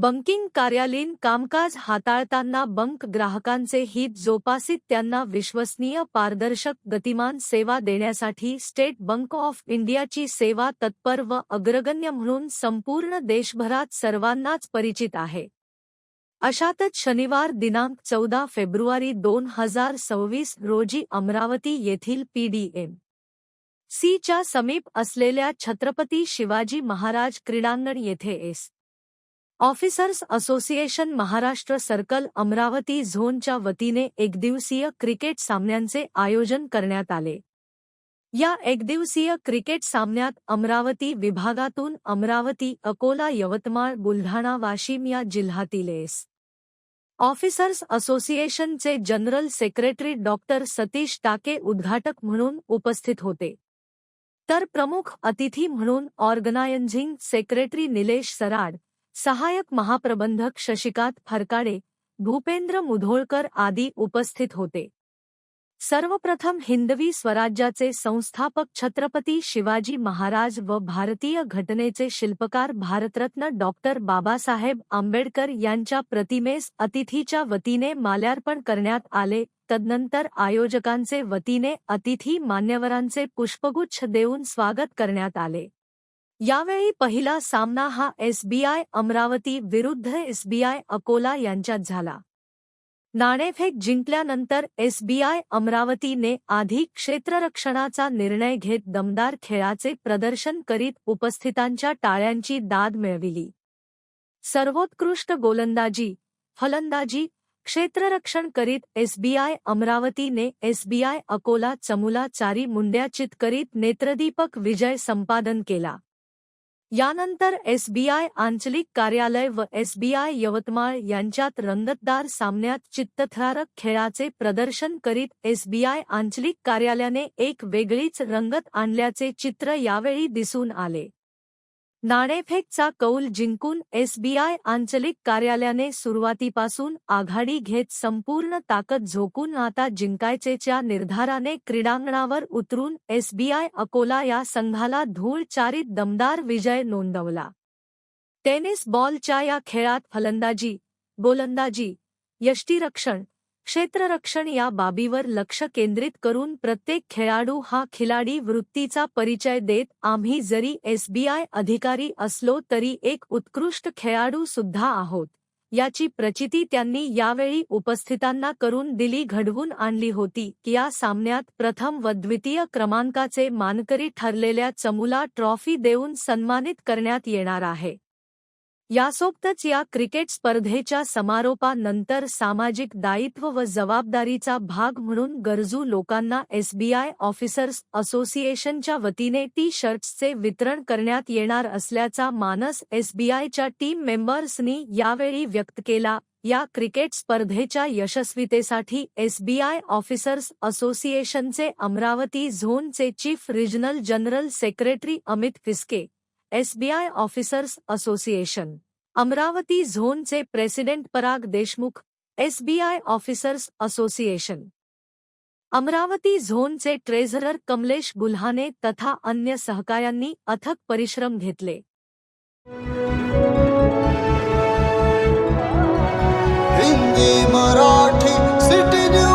Banking कार्यालयीन कामकाज हाताळताना बँक ग्राहकांचे हित जोपासीत त्यांना विश्वसनीय पारदर्शक गतिमान सेवा देण्यासाठी स्टेट बँक ऑफ इंडियाची सेवा तत्पर व अग्रगण्य म्हणून संपूर्ण देशभरात सर्वांनाच परिचित आहे। अशातच शनिवार दिनांक 14 फेब्रुवारी 2026 रोजी अमरावती येथील PDM च्या समीप असलेल्या छत्रपती शिवाजी महाराज क्रीडांगण येथे S. Officers association Maharashtra circle Amravati झोनच्या वतीने एकदिवसीय क्रिकेट सामन्यांचे आयोजन करण्यात आले। या एकदिवसीय क्रिकेट सामन्यात अमरावती विभागातून अमरावती, अकोला, यवतमाळ, बुलढाणा, वाशिम या जिल्ह्यातील एस. ऑफिसर्स असोसिएशनचे जनरल सेक्रेटरी डॉक्टर सतीश टाके उद्घाटक म्हणून उपस्थित होते, तर प्रमुख अतिथी म्हणून ऑर्गनायझिंग सेक्रेटरी निलेश सराड, सहायक महाप्रबंधक शशिकांत फरकाडे, भूपेंद्र मुधोळकर आदी उपस्थित होते। सर्वप्रथम हिंदवी स्वराज्याचे संस्थापक छत्रपती शिवाजी महाराज व भारतीय घटनेचे शिल्पकार भारतरत्न डॉक्टर बाबासाहेब आंबेडकर यांच्या प्रतिमेस अतिथीच्या वतीने माल्यार्पण करण्यात आले। तदनंतर आयोजकांचे वतीने अतिथी मान्यवरांचे पुष्पगुच्छ देऊन स्वागत करण्यात आले। यावेळी पहिला सामना हा SBI अमरावती विरुद्ध SBI अकोला यांच्यात झाला। नाणेफेक जिंकल्यानंतर SBI अमरावतीने आधी क्षेत्ररक्षणाचा निर्णय घेत दमदार खेळाचे प्रदर्शन करीत उपस्थितांच्या टाळ्यांची दाद मिळविली। सर्वोत्कृष्ट गोलंदाजी, फलंदाजी, क्षेत्ररक्षण करीत SBI अमरावतीने SBI अकोला चमूला 4 मुंड्या चित करीत नेत्रदीपक विजय संपादन केला। यानंतर SBI आंचलिक कार्यालय व SBI यवतमाळ यांच्यात रंगतदार सामन्यात चित्तथरारक खेळाचे प्रदर्शन करीत SBI आंचलिक कार्यालयाने एक वेगळीच रंगत आणल्याचे चित्र यावेळी दिसून आले। नाणेफेकचा कौल जिंकून SBI आंचलिक कार्यालयाने सुरुवातीपासून आघाडी घेत संपूर्ण ताकद झोकून आता जिंकायचेच्या निर्धाराने क्रीडांगणावर उतरून SBI अकोला या संघाला धूळ चारीत दमदार विजय नोंदवला। टेनिस बॉलच्या या खेळात फलंदाजी, गोलंदाजी, यष्टिरक्षण, क्षेत्ररक्षण या बाबीवर लक्ष केंद्रित करून प्रत्येक खेळाडू हा खिलाडी वृत्तीचा परिचय देत आम्ही जरी SBI अधिकारी असलो तरी एक उत्कृष्ट खेळाडू सुद्धा आहोत याची प्रचिती त्यांनी यावेळी उपस्थितांना करून दिली। घडवून आणली होती की या सामन्यात प्रथम व द्वितीय क्रमांकाचे मानकरी ठरलेल्या चमूला ट्रॉफी देऊन सन्मानित करण्यात येणार आहे। यासोबतच या क्रिकेट स्पर्धेच्या समारोपानंतर सामाजिक दायित्व व जबाबदारीचा भाग म्हणून गरजू लोकांना SBI ऑफिसर्स असोसिएशनच्या वतीने टी-शर्ट्सचे वितरण करण्यात येणार असल्याचा मानस SBIच्या टीम मेंबर्सनी यावेळी व्यक्त केला। या क्रिकेट स्पर्धेच्या यशस्वीतेसाठी SBI ऑफिसर्स असोसिएशनचे अमरावती झोनचे chief regional general secretary Amit Fiske, SBI officers association Amravati झोनचे president Parag Deshmukh, SBI officers association Amravati झोनचे ट्रेझरर कमलेश गुल्हाने तथा अन्य सहकाऱ्यांनी अथक परिश्रम घेतले। Hindi Marathi city news